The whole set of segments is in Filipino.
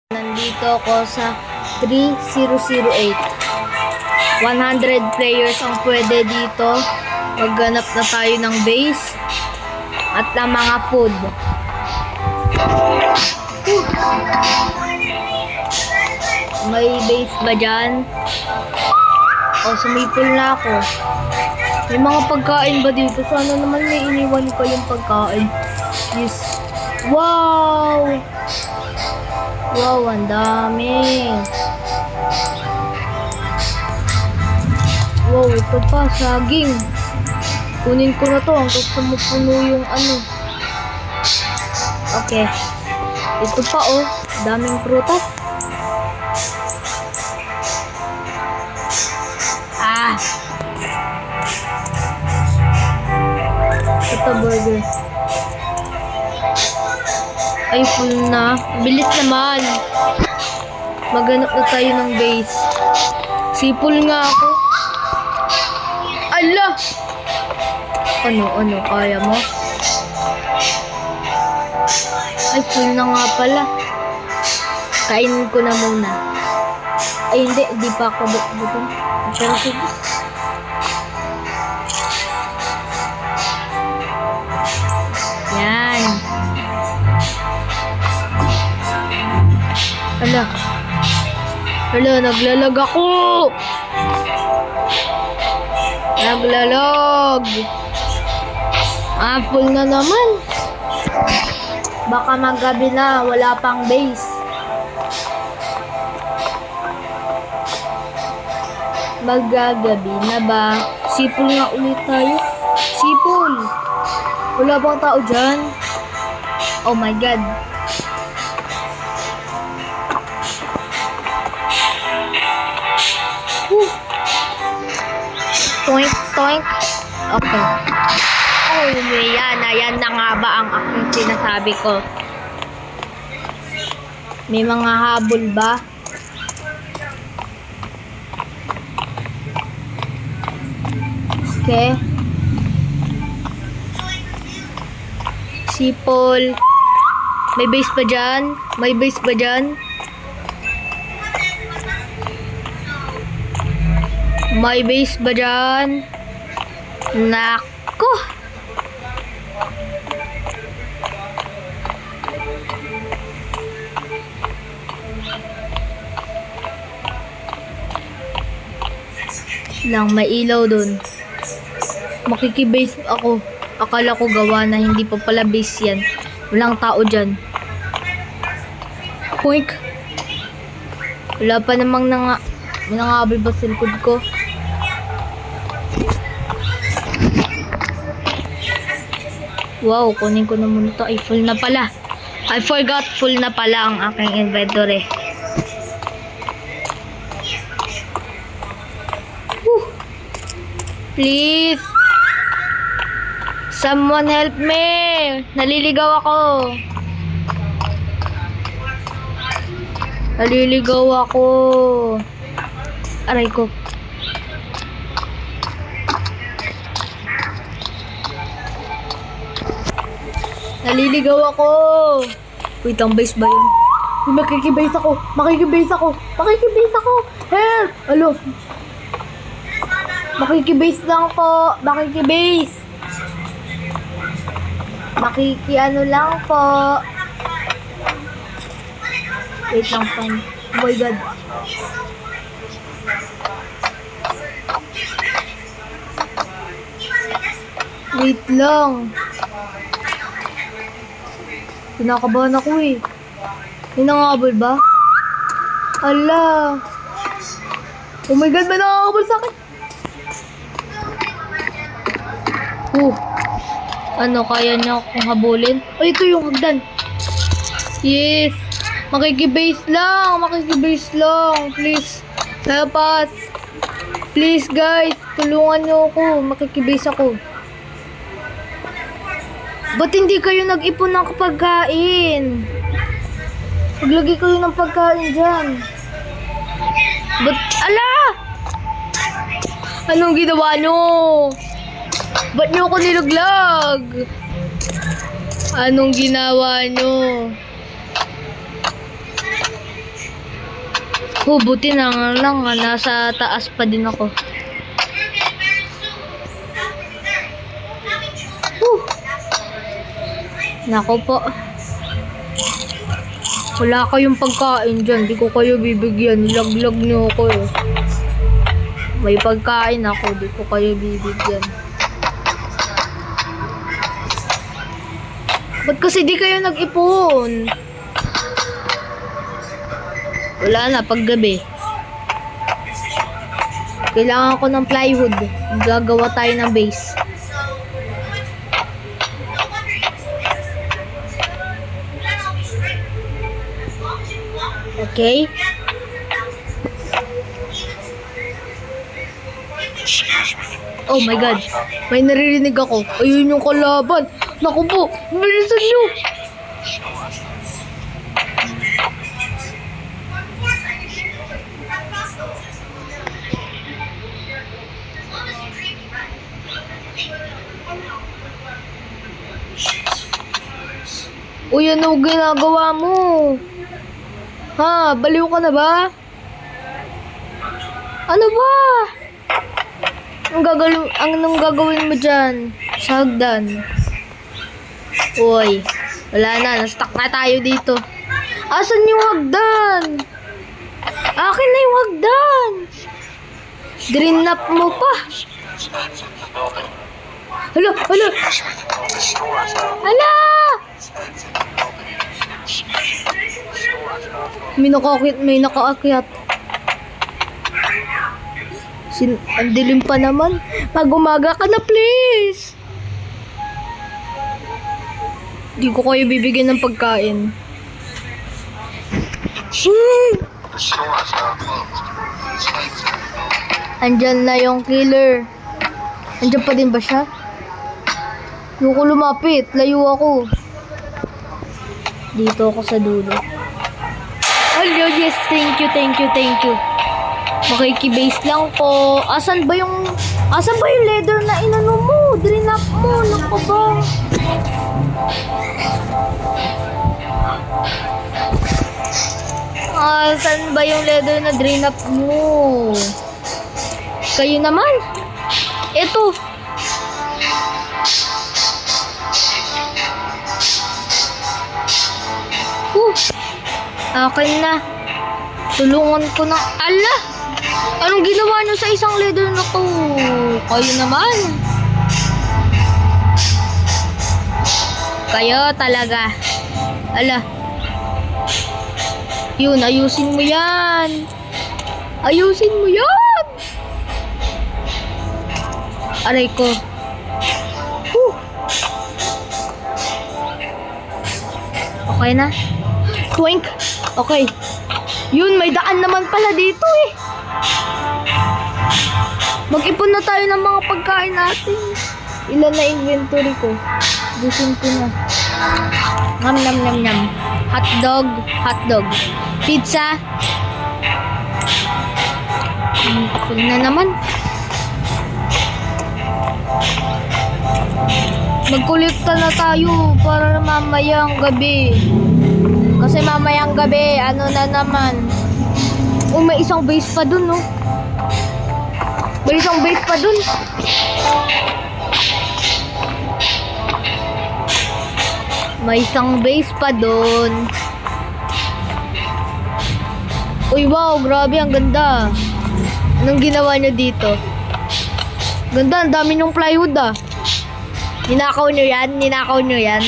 Nandito ako sa 3008. 100 players ang pwede dito. Magganap na tayo ng base at ng mga food. May base ba dyan? O, sumipol na ako. May mga pagkain ba dito? Sana naman may iniwan ko yung pagkain. Yes. Wow! Wow, ang dami. Wow, ito pa, saging. Kunin ko na to hanggang sa mapuno yung ano. Okay. Ito pa oh, daming prutas. Ito burger. Ay, full na. Bilis naman. Maghanap na tayo ng base. Sipol nga ako. Ala! Ano? Kaya mo? Ay, full na nga pala. Kainin ko na muna. Ay, hindi pa ako butong. Pero sige. Yan. Hala, naglalag ako. Naglalag. Full na naman. Baka magabi na, wala pang base. Magagabi na ba? Sipol nga ulit tayo. Sipol. Wala bang tao dyan? Oh my God. Toink, toink. Okay. Oh, yan na nga ba ang aking sinasabi ko? May mga habol ba? Okay. Sipol. May base pa dyan? May base pa dyan? May base ba dyan? Nako! Lang, may ilaw dun. Makikibase ako. Akala ko gawa na, hindi pa pala base yan. Walang tao dyan. Poink! Wala pa namang nangabal ba sa likod ko? Wow, kunin ko na muna ito. Ay, full na pala. I forgot, full na pala ang aking inventory. Please! Someone help me! Naliligaw ako. Naliligaw ako. Aray ko. Naliligaw ako. Wait, ang base ba yun? Makikibase ako. Help! Alo. Makikibase lang po. Makikiano lang po. Wait lang po. Oh my God. Wait lang. Kinakabahan ako eh. May nangabol ba? Ala. Oh my God, may nangabol sa akin. Ano, kaya niya akong habulin? Oh, ito yung hagdan. Yes. Makikibase lang. Please. Help us. Please guys. Tulungan niyo ako. Makikibase ako. Ba't hindi kayo nag-ipon ng pagkain? Maglagay kayo ng pagkain dyan. Ala! Anong ginawa nyo? Ba't nyo ako nilaglag? Anong ginawa nyo? Buti na nga lang, nasa taas pa din ako. Nako po. Wala kayong pagkain dyan. Di ko kayo bibigyan. Nilaglag niyo ako eh. May pagkain ako. Di ko kayo bibigyan. Ba't kasi di kayo nag-ipon? Wala na, paggabi. Kailangan ko ng plywood. Gagawa tayo ng base. Okay? Oh my God. May naririnig ako. Ayun yung kalaban. Naku po. Bilisan nyo. Uy, ano ginagawa mo? Ha? Baliw ka na ba? Ano ba? Anong gagawin mo dyan? Sa hagdan. Uy, wala na. Nastuck na tayo dito. Asan yung hagdan? Akin na yung hagdan. Drinap mo pa. Hala, hala. Hala! May nakaakyat. Ang dilim pa naman. Pag-umaga ka na, please. Di ko kayo bibigyan ng pagkain. Andyan na yung killer. Andyan pa din ba siya? Yung ko lumapit. Layo ako. Dito ako sa dulo. Hello, yes. Thank you. Makikibase lang po. Asan ba yung leather na inano mo? Drinap mo. Naku ba? Asan ba yung leather na drinap mo? Kayo naman. Ito. Akin na. Tulungan ko na. Ala! Anong ginawa nyo sa isang leather na to? Kayo naman. Kayo talaga. Ala. Yun, ayusin mo yan. Ayusin mo yan. Aray ko. Okay na. Twink. Okay. Yun, may daan naman pala dito eh. Mag-ipon na tayo ng mga pagkain natin. Ilan na inventory ko? Gusin ko na. Nam. Hotdog. Pizza. Full na naman. Magkolekta na tayo para mamayang gabi. Kasi mamayang gabi, ano na naman. Oh, may isang base pa dun, no? May isang base pa dun. May isang base pa dun. Uy, wow, grabe, ang ganda. Anong ginawa nyo dito? Ganda, ang dami nyong plywood, ah. Ninakaw nyo yan?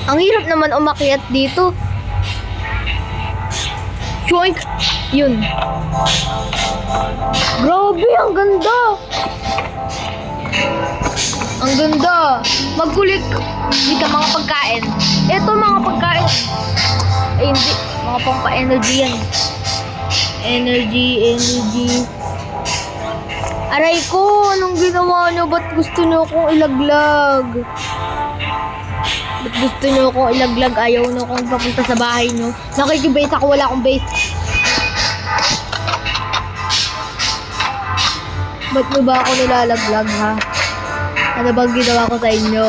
Ang hirap naman umakyat dito. Choink! Yun. Grabe, ang ganda. Ang ganda. Magkulik. Dito mga pagkain. Ito mga pagkain. Ay, hindi. Mga pampa-energy yan. Energy. Aray ko, anong ginawa nyo? Ba't gusto nyo akong ilaglag? Ba't gusto nyo akong ilaglag? Ayaw nyo akong papunta sa bahay nyo. Nakikibase ako, wala akong base. Ba't nyo ba ako nilalaglag, ha? Ano bang ginawa ko sa inyo?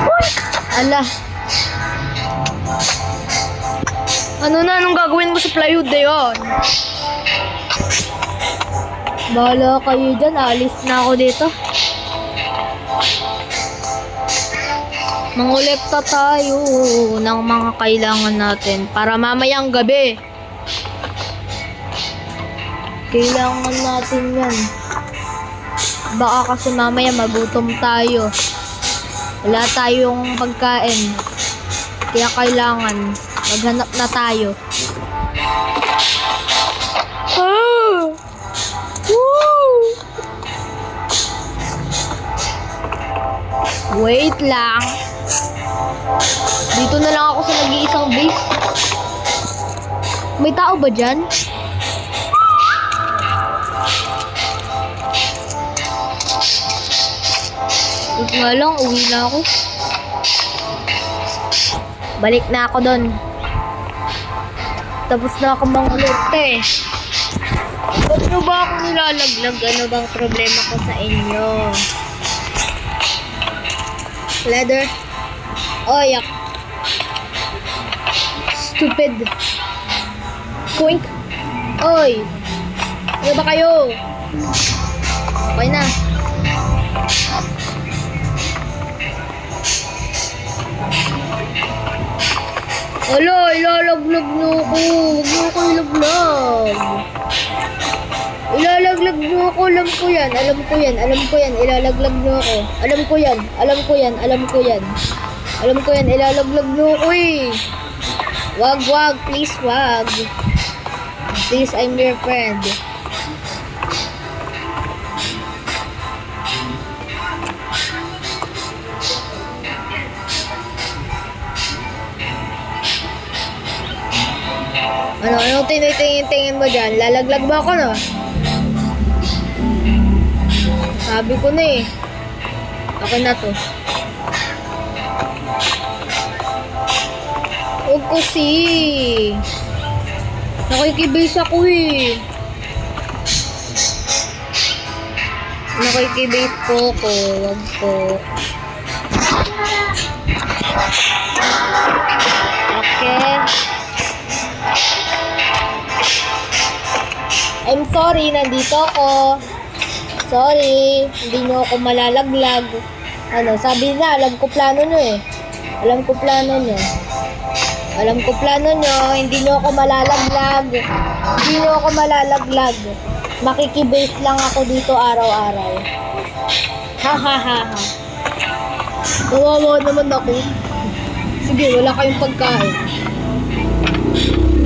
Uy! Ala! Ano na? Anong gagawin mo sa plywood na yun? Bahala kayo dyan. Alis na ako dito. Mangolekta tayo ng mga kailangan natin para mamayang gabi. Kailangan natin yan. Baka kasi mamaya magutom tayo. Wala tayong pagkain. Kaya kailangan maghanap na tayo. Ah! Woo! Wait lang. Dito na lang ako sa nag-iisang base. May tao ba dyan? Wait nga lang, uwi na ako. Balik na ako doon. Tapos na ako mangulekta eh. Ba't nyo ba ako nilalaglag? Ano bang problema ko sa inyo? Leather. Oh, yak. Stupid. Poink. Oy. Ano ba kayo? Okay na. Alo, ilalaglag nyo ako. Huwag nyo ako ilaglag. Ilalaglag nyo ako. Alam ko yan. Alam ko yan. Alam ko yan. Ilalaglag nyo ako. Alam ko yan. Alam ko yan. Alam ko yan. Alam ko yan. Ilalaglag nyo ako eh. Wag, wag. Please, wag. Please, I'm your friend. Anong tinitingin-tingin mo dyan? Lalaglag ba ako, no? Sabi ko na eh. Okay na to. Huwag kasi. Nakikibase ako eh. Nakikibase po ko. Huwag po. Okay. I'm sorry, nandito ako. Sorry, hindi nyo ako malalaglag. Ano, sabi na, alam ko plano nyo eh. Alam ko plano nyo. Alam ko plano nyo, hindi nyo ako malalaglag. Hindi nyo ako malalaglag. Makikibase lang ako dito araw-araw. Ha ha ha ha. Kawawa naman ako. Sige, wala kayong pagkain.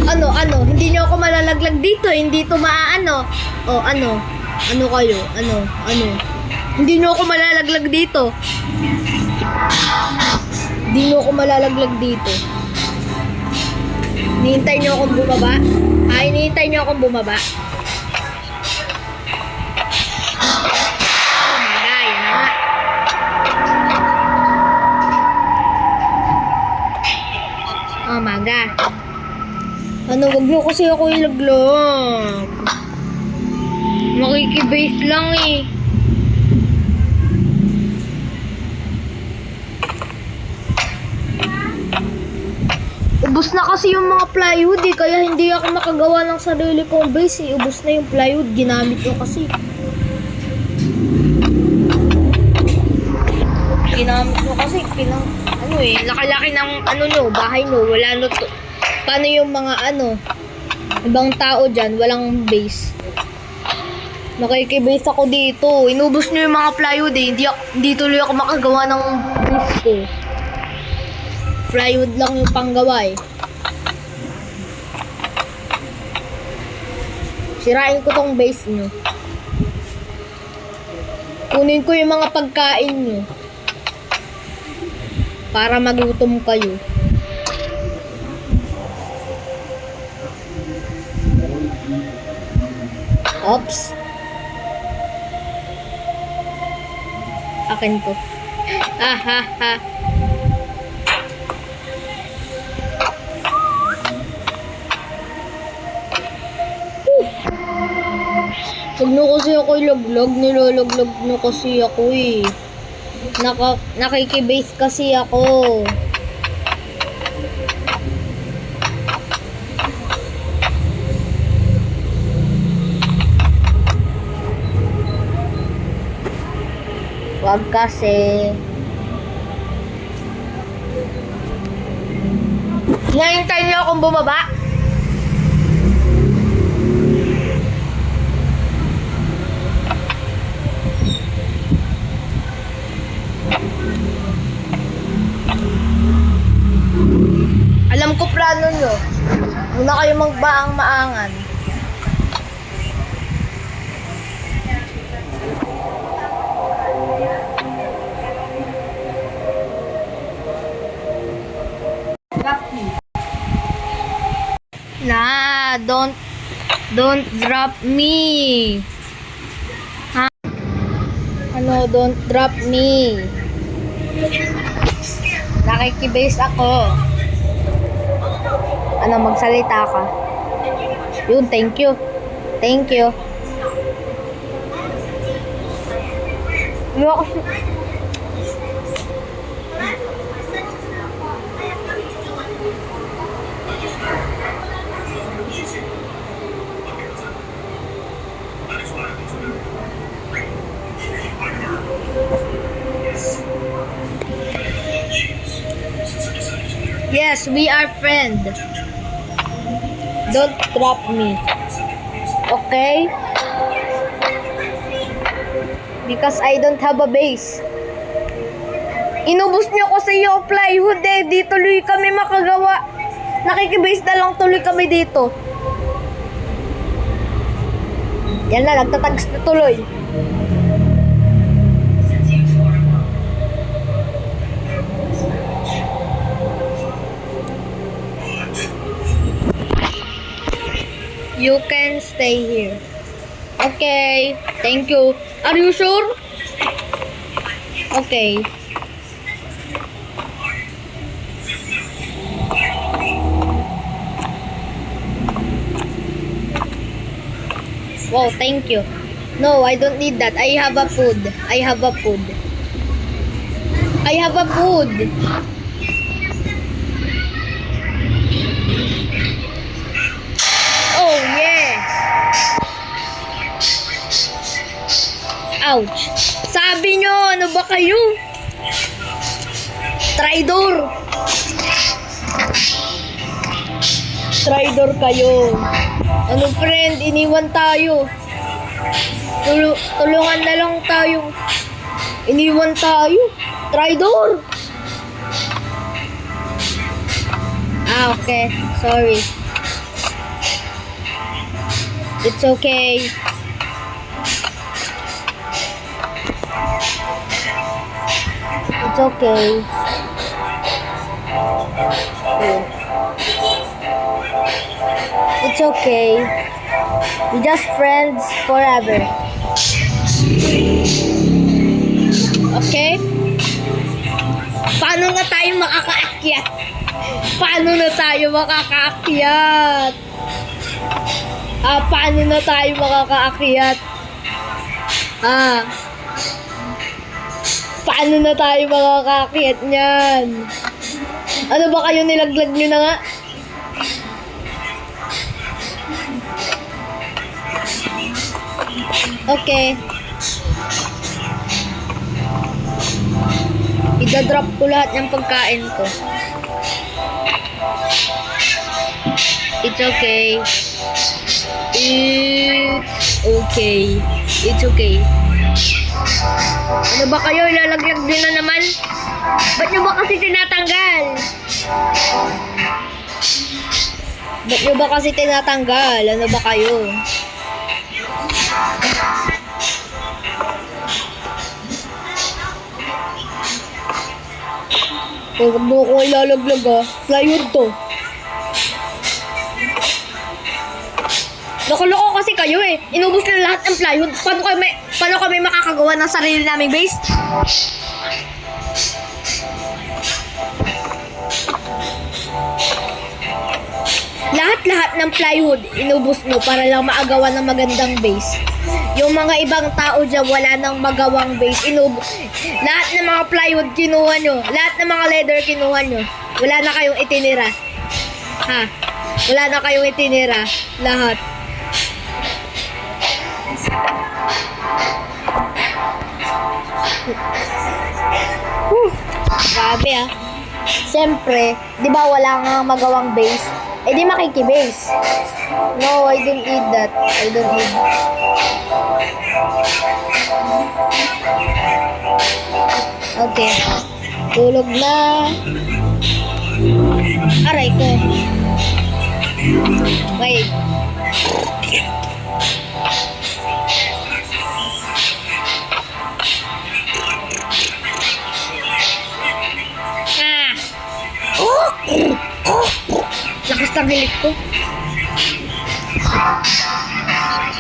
Ano, hindi nyo ako malalaglag dito, hindi to maaano. O, ano kayo, hindi nyo ako malalaglag dito. Hindi nyo ako malalaglag dito. Hinihintay nyo akong bumaba? Hinihintay nyo akong bumaba? Yan na nga. Oh my God. Ano, wag nyo kasi ako ilaglag. Makikibase lang eh. Ubus na kasi yung mga plywood eh, kaya hindi ako makagawa ng sarili kong base eh. Ubus na yung plywood, ginamit ko kasi. Ginamit ko kasi, laki-laki ng bahay nyo, wala na to. Paano yung mga ibang tao dyan, walang base. Nakikibase ako dito. Inubos nyo yung mga plywood eh. Hindi tuloy ako makagawa ng base ko. Plywood lang yung panggawa eh. Sirain ko tong base nyo. Kunin ko yung mga pagkain nyo. Para magutom kayo. Oops. Akin to. Ha ha ha. Huwag nyo kasi ako ilaglag. Nilalaglag nyo kasi ako eh. Nakikibase kasi ako. Wag kasi. Hinahintay niyo akong bumaba? Alam ko plano nyo. Muna kayo magbaang-maangan. Nah, don't drop me. Ha? Ano, don't drop me. Nakikibase ako. Ano, magsalita ka. Yun, thank you. Thank you. Yes, we are friends. Don't drop me. Okay? Because I don't have a base. Inubos niyo kasi yung plywood eh. Di tuloy kami makagawa. Nakikibase na lang tuloy kami dito. Yan na, nagtatags na tuloy. You can stay here. Okay, thank you. Are you sure? Okay. Wow, thank you. No, I don't need that. I have a food. I have a food. I have a food. Oh, yes. Ouch. Sabi nyo, ano ba kayo? Traidor. Traidor kayo. Ano friend, iniwan tayo. Tulungan na lang tayo. Iniwan tayo. Traidor. Ah, okay. Sorry. It's okay. It's okay. Oh. It's okay. We're just friends forever. Okay? Paano na tayo makakaakyat? Paano na tayo makakaakyat? Paano na tayo makakaakyat? Paano na tayo makakaakyat niyan? Ano ba kayo, nilaglag nyo na nga? Okay. Idadrop ko lahat ng pagkain ko. It's okay. It's okay. It's okay. Ano ba kayo? Ilalaglag din na naman? Ba't nyo ba kasi tinatanggal? Ba't nyo ba kasi tinatanggal? Ano ba kayo? Huwag mo ko ilalaglag Plywood to. Loko-loko kasi kayo eh. Inubos na lahat ng plywood. Paano kami makakagawa ng sarili naming base? Lahat ng plywood inubos mo para lang maagawa ng magandang base. Yung mga ibang tao dyan wala nang magawang base. Lahat ng mga plywood kinuha nyo. Lahat ng mga leather kinuha nyo. Wala na kayong itinira. Wala na kayong itinira. Lahat. Grabe ah. Siyempre, di ba wala nga magawang base? Eh di makikibase. No, I don't need that. I don't need. Okay. Tulog na. Aray ko. Wait. Lakas ng hilik ko.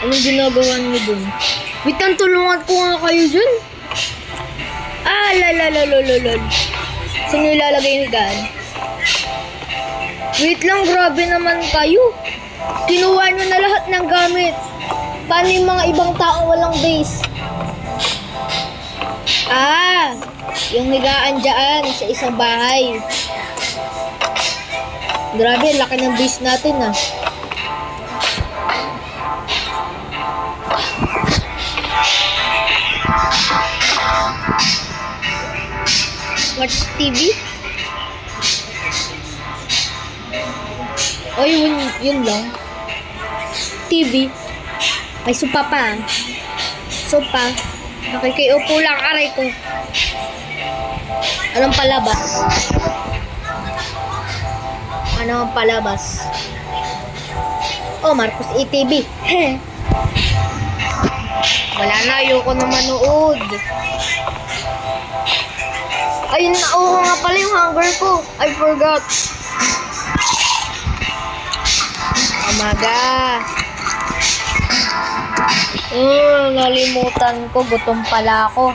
Anong ginagawa niyo dun? Wait, ang tulungan ko nga kayo dun. Ah, lalalalalalal. Saan nyo ilalagay ni God? Wait lang, grabe naman kayo. Kinuha nyo na lahat ng gamit. Paano yung mga ibang taong walang base? Ah, yung higaan dyan sa isang bahay. Grabe, laki ng base natin ah. Watch TV? O yun lang. TV. May sopa pa. Sopa. Nakikiupo lang, aray ko. Anong palabas? Ano ang palabas? Oh, Marcos ATV. Wala na, ayoko na manood. Ayun na, oo nga pala yung hunger ko. I forgot. Umaga. Nalimutan ko. Gutom pala ako.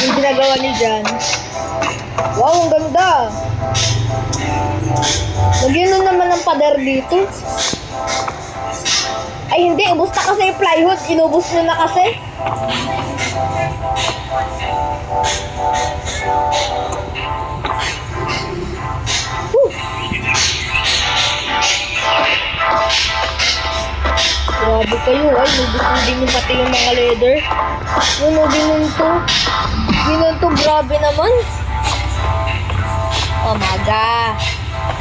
Yung ginagawa ni Jan. Wow, ang ganda. Lagyan nun naman ng pader dito. Ay hindi, ubos na kasi yung plywood. Inubos nyo na kasi. Grabe kayo, ay, nubos na din yung pati yung mga leather. Ginon to, grabe naman. Oh my God.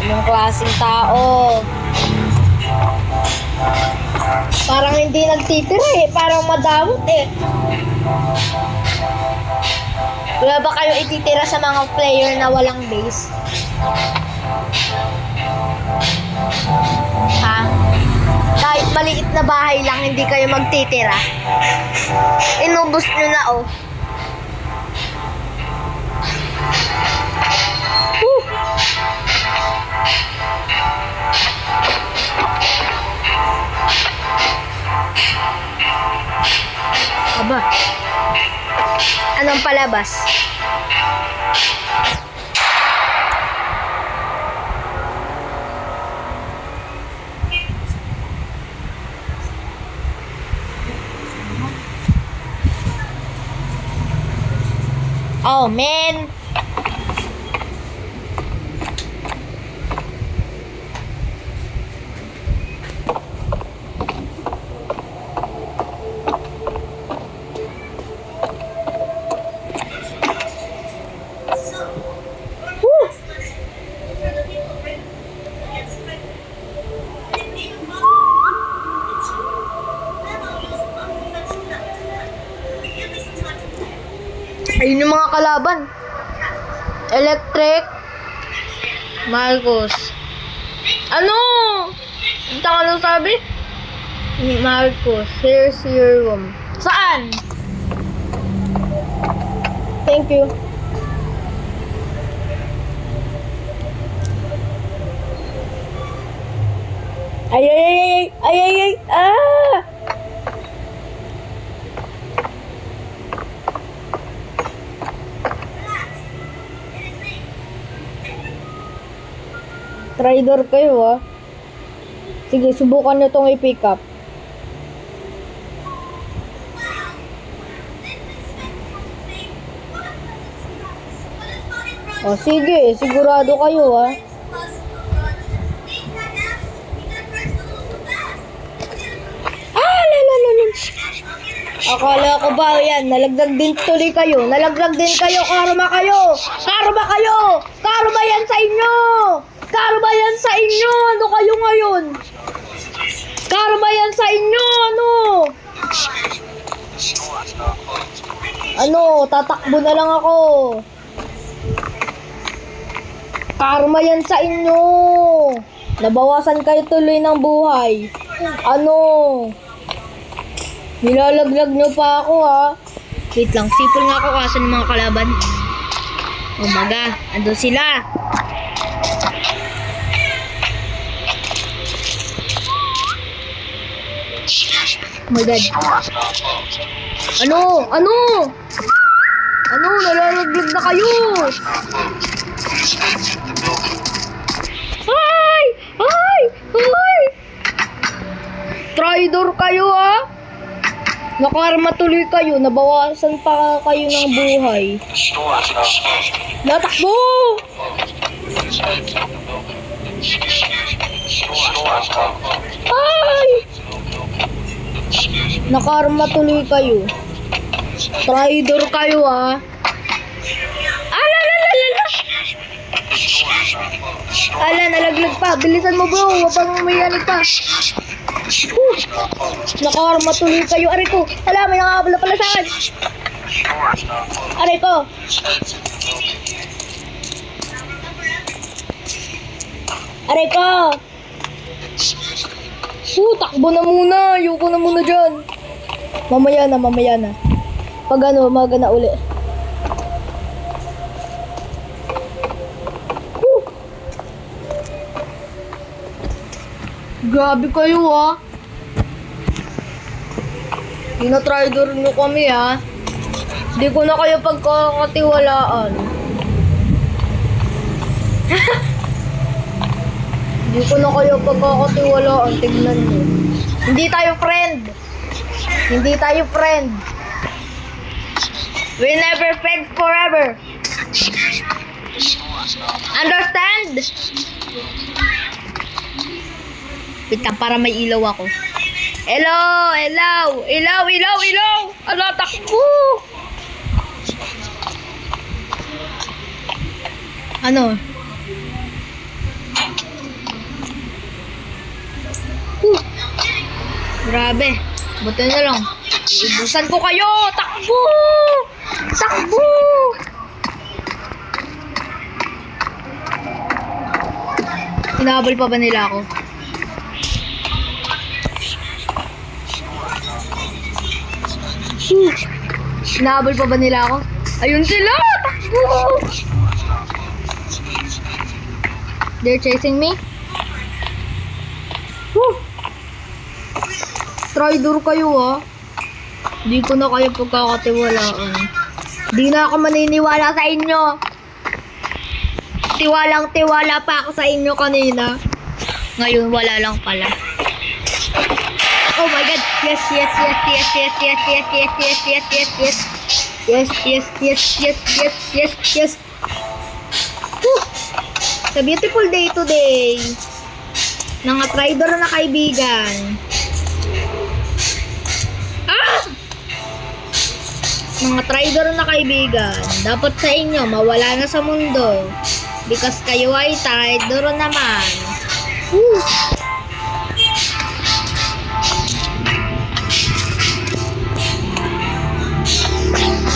Anong klaseng tao? Parang hindi nagtitira eh, parang madamot eh. Wala ba kayo ititira sa mga player na walang base? Ha? Kahit maliit na bahay lang, hindi kayo magtitira. Inubos nyo na oh. Aba. Anong palabas? Oh, man. Ayun yung mga kalaban. Electric. Marcos. Ano? Ang tanga nung sabi? Marcos, here's your room. Saan? Thank you. Ay, ay, ay, ay, ay, ay, ay, ah! Trader kayo ah. Sige, subukan nyo itong i-pick up. O sige, sigurado kayo ha. Akala ko ba yan, nalagdag din tuloy kayo. Nalagdag din kayo, karma kayo. Karma kayo! Karma yan sa inyo! Karma yan sa inyo! Ano kayo ngayon? Karma yan sa inyo! Ano? Ano? Tatakbo na lang ako. Karma yan sa inyo! Nabawasan kayo tuloy ng buhay. Ano? Nilalaglag nyo pa ako ha. Wait lang, sipol nga ako kaso ng mga kalaban. Umaga, ando sila. Oh my god. Ano? Ano? Ano? Nalalaglag na kayo. Ay! Ay! Ay! Traidor kayo ha. Nakarma tuloy kayo, nabawasan pa kayo ng buhay. Natakbo! Ay! Nakarma tuloy kayo. Traidor kayo ah. Ala, nalaglag pa. Bilisan mo bro, huwag pang umayalag pa. Nakarma tuloy kayo. Aray ko. Hala, may nakakabala pala sa akin. Aray ko. Aray ko. Takbo na muna. Ayoko na muna dyan. Mamaya na, mamaya na. Pag ano, umaga na uli. Grabe kayo ah. Tina-traidor nyo kami ah. Hindi ko na kayo pagkakatiwalaan. Hindi ko na kayo pagkakatiwalaan. Tignan nyo. Hindi tayo friend. Hindi tayo friend. We never friends forever. Understand? Wait lang, para may ilaw ako. Hello! Hello! Ilaw! Ilaw! Ilaw! Ala, takbo! Ano? Grabe. Buti na lang. Iubusan ko kayo! Takbo! Takbo! Hinabol pa ba nila ako? Hinabol pa ba nila ako? Ayun sila! Takbo! They're chasing me? Traidor kayo ah. Hindi ko na kayo pagkakatiwalaan. Hindi na ako maniniwala sa inyo. Tiwalang-tiwala pa ako sa inyo kanina. Ngayon wala lang pala. Oh my god. Yes, yes, yes, yes, yes, yes, yes, yes, yes, yes, yes, yes. Yes, yes, yes, yes, yes, yes, yes. It's a beautiful day today. Mga traidor na kaibigan. Mga traidor na kaibigan, dapat sa inyo mawala na sa mundo because kayo ay traidor naman.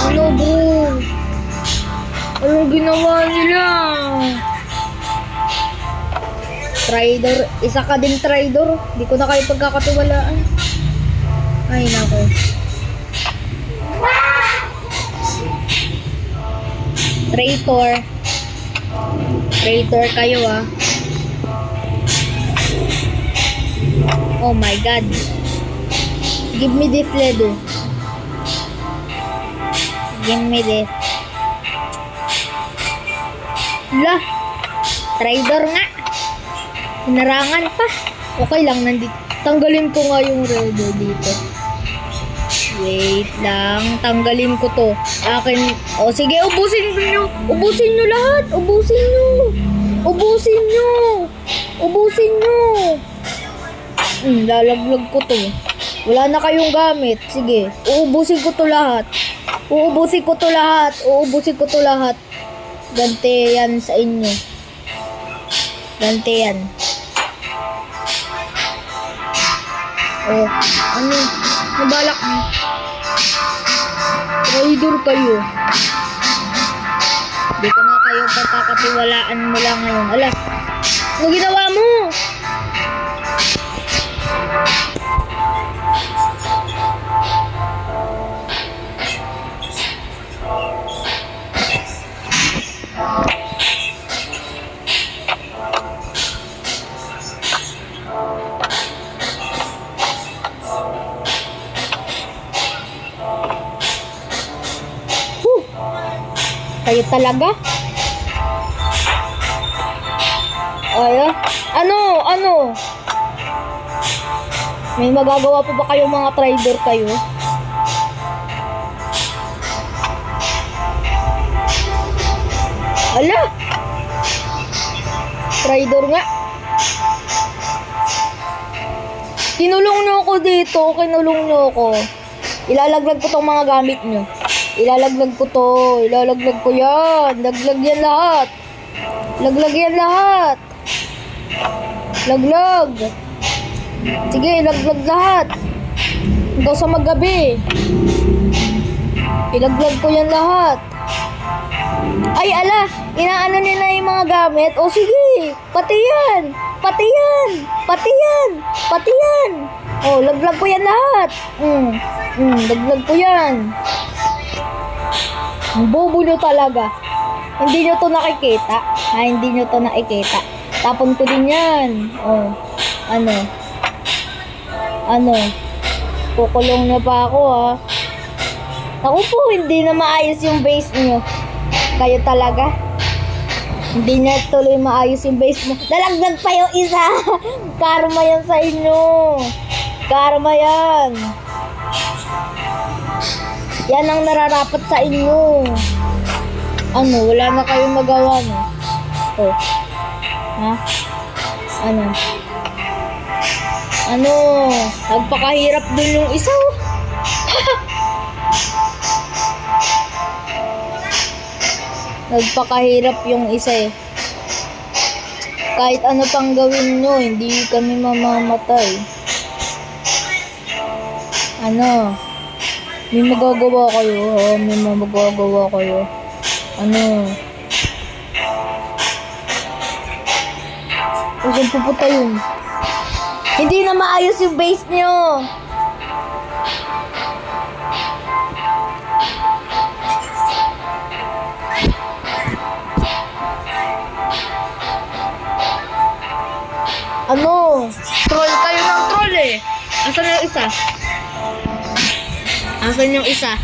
Ano bro? Anong ginawa nila? Traidor, isa ka din traidor. Di ko na kayo pagkakatiwalaan. Ay nako. Traitor. Traitor kayo ah. Oh my god. Give me this, Ledo. Give me this. Lah. Traitor nga. Hinarangan pa. Okay lang, nandito. Tanggalin ko nga yung Ledo dito. Wait lang, tanggalin ko to. Akin, o sige, ubusin nyo. Ubusin nyo lahat. Ubusin nyo. Ubusin nyo. Ubusin nyo. Lalaglag ko to. Wala na kayong gamit. Sige, uubusin ko to lahat. Uubusin ko to lahat. Uubusin ko to lahat. Gante yan sa inyo. Gante yan. Oh, ano? Nabalak mo. Traitor kayo. Hindi ko na kayo pagkakatiwalaan mo lang ngayon. Ala, ano ginawa mo? Kayo talaga? Ay, ano? May magagawa pa ba kayong mga trader kayo? Ala! Trader nga. Kinulong nyo ako dito. Kinulong nyo ako. Ilalaglag ko tong mga gamit nyo. Ilalaglag ko to. Ilalaglag ko yan. Laglag yan lahat. Laglag yan lahat. Laglag. Sige, ilaglag lahat. Hanggang sa magabi. Ilaglag ko yan lahat. Ay, ala. Inaano nyo na yung mga gamit. O sige. Pati yan. Pati yan. Pati yan. Pati yan. O, laglag ko yan lahat. Laglag ko yan. Ang bobo nyo talaga. Hindi nyo to nakikita. Hindi nyo to nakikita. Tapon ko din yan. Oh. Ano? Kukulong na pa ako, ha. Ako po, hindi na maayos yung base nyo. Kayo talaga. Hindi na tuloy maayos yung base mo. Dalagdag pa yung isa. Karma yan sa inyo. Karma yan. Yan ang nararapat sa inyo. Ano, wala na kayong magawa, no? Oh. Ha? Ano? Nagpakahirap dun yung isa, oh. Nagpakahirap yung isa, eh. Kahit ano pang gawin nyo, hindi kami mamamatay. Ano? May magagawa kayo, ha? May magagawa kayo. Ano? O, saan pupunta yun? Hindi na maayos yung base nyo. Ano? Troll kayo ng troll, eh. Asan yung isa? Asan yung isa?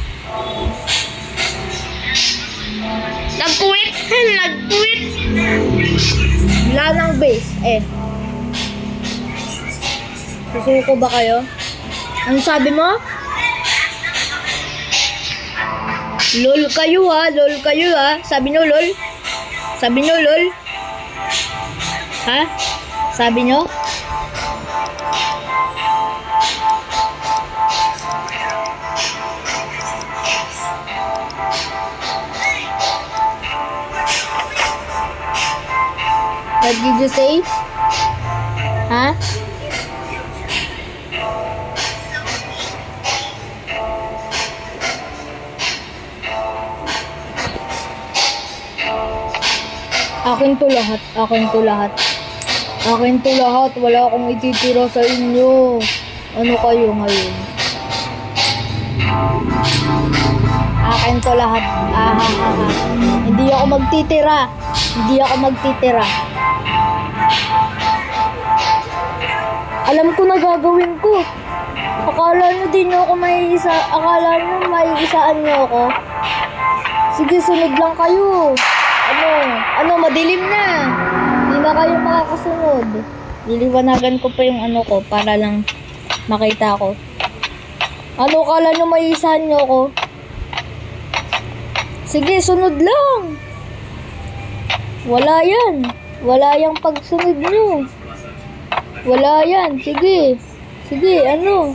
Nag-quit! Nag-quit! Wala ng base, eh. Susuko ba kayo? Ano sabi mo? LOL kayo, ha? LOL kayo, ha? Sabi nyo, LOL? Sabi nyo, LOL? Ha? Sabi nyo? What did you say? Ha? Akin to lahat. Akin to lahat. Akin to lahat. Wala akong ititira sa inyo. Ano kayo ngayon? Akin to lahat. Hindi ako magtitira. Hindi ako magtitira. Alam ko na gagawin ko. Akala nyo din ako may isa. Akala nyo may isaan nyo ako. Sige, sunod lang kayo. Ano, madilim na. Hindi na kayo makakasunod. Liliwanagan ko pa yung ano ko para lang makita ko. Ano kala nyo maisahan nyo ako? Sige, sunod lang. Wala yan. Wala yung pagsunod nyo. Wala yan. Sige. Sige, ano?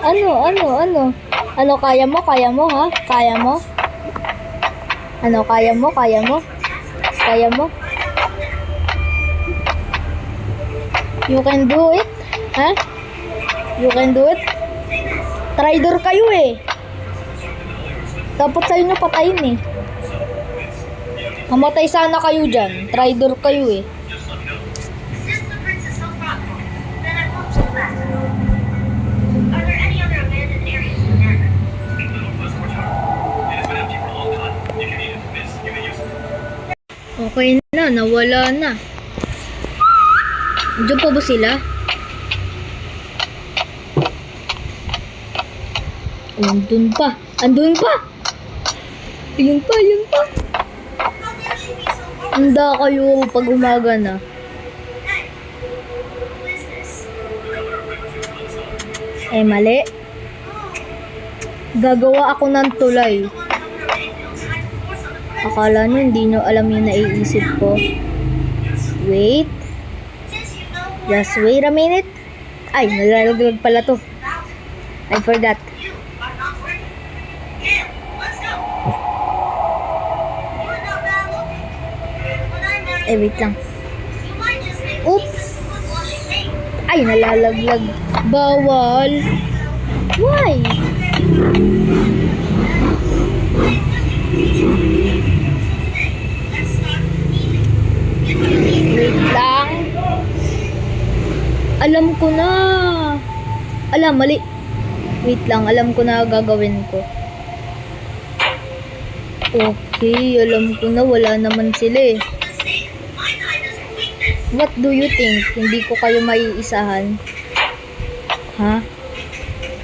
Ano, kaya mo, ha? Kaya mo? Ano, kaya mo? Kaya mo? You can do it? Ha? You can do it? Traitor kayo eh. Dapat sa'yo nyo patayin eh. Mamatay sana kayo dyan. Traitor kayo eh. Okay na, nawala na. Diyan pa ba sila? Andun pa. Ayun pa. Handa kayo pag umaga na. Mali. Gagawa ako ng tulay. Akala nyo hindi nyo alam yung naiisip ko. Wait. Just wait a minute. Ay, naglalaglag pala to. I forgot. Wait lang. Oops. Ay, nalalaglag. Bawal. Why? Wait lang. Alam ko na. Mali. Wait lang, alam ko na gagawin ko. Okay, alam ko na wala naman sila eh. What do you think? Hindi ko kayo maiisahan? Ha?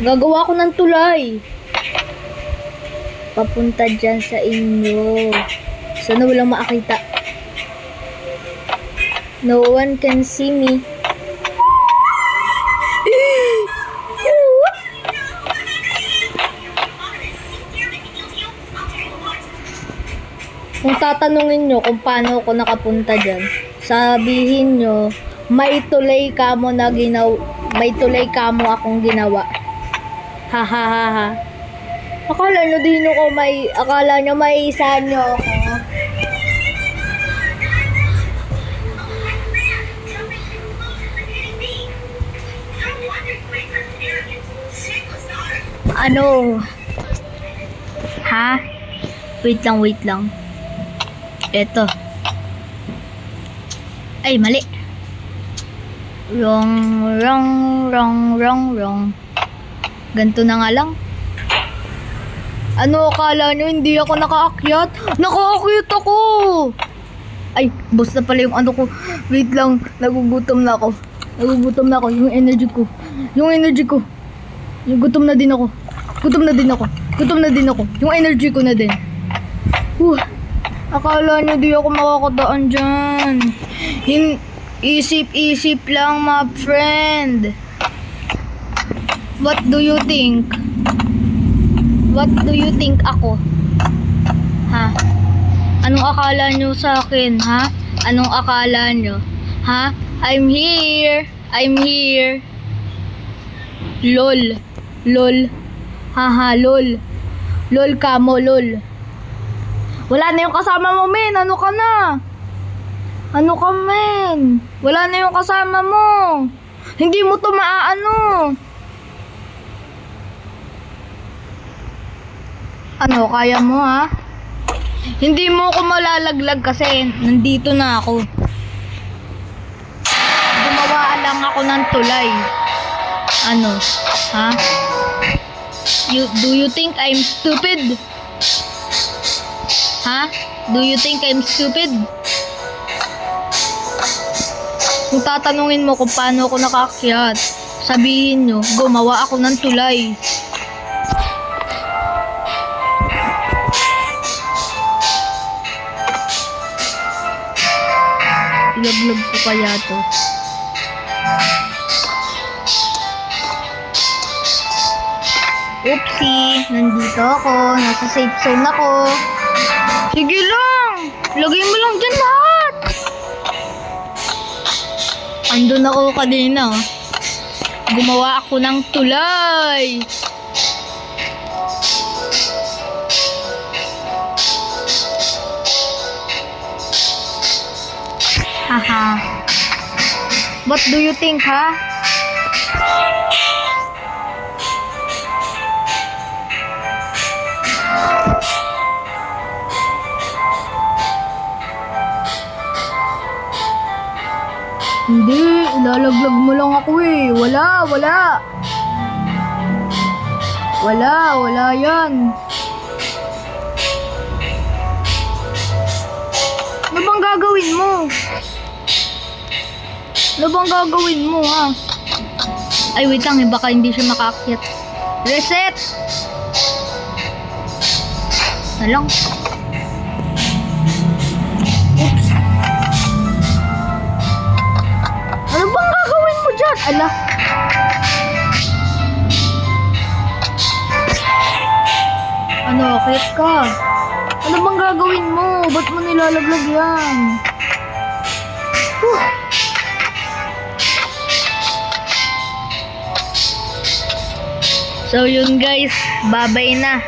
Gagawa ko ng tulay. Papunta dyan sa inyo. Sana walang makakita. No one can see me. Kung tatanungin nyo kung paano ako nakapunta dyan, sabihin nyo, may tulay kamo akong ginawa. Ha ha ha ha. Akala nyo may isahan nyo ako. Ano? Ha? Wait lang. Eto. Ay, mali. Wrong. Ganto na nga lang. Ano akala nyo? Hindi ako nakaakyat? Nakaakyat ako! Ay, boss na pala yung ano ko. Wait lang, nagugutom na ako. Yung energy ko. Yung gutom na din ako. Yung energy ko na din. Akala nyo di ako makakadaan dyan. Isip-isip lang, my friend. What do you think? What do you think ako? Ha? Anong akala nyo sa akin, ha? Anong akala nyo? Ha? I'm here. Lol. Haha, lol. Lol kamo, lol. Wala na yung kasama mo, men. Ano ka, men? Wala na yung kasama mo. Hindi mo to maaano. Ano, kaya mo, ha? Hindi mo ako malalaglag kasi nandito na ako. Gumawa lang ako ng tulay. Ano, ha? Do you think I'm stupid? Ha? Do you think I'm stupid? Kung tatanungin mo kung paano ako nakaakyat, sabihin nyo, gumawa ako ng tulay. Ilaglag ko kaya to. Oopsie, nandito ako. Nasa safe zone ako. Sige lang. Lagay mo lang dyan lahat. Andun ako kanina. Gumawa ako ng tulay. Haha. What do you think, ha? Hindi, ilalaglag mo lang ako eh. Wala yan. Ano bang gagawin mo? Ha? Ay, wait lang, baka hindi siya makaakyat. Reset! Na lang. Oops. Ano bang gagawin mo dyan? Ala. Ano, akyat ka? Ano bang gagawin mo? Ba't mo nilalaglag yan? Huh. So yun guys, babay na.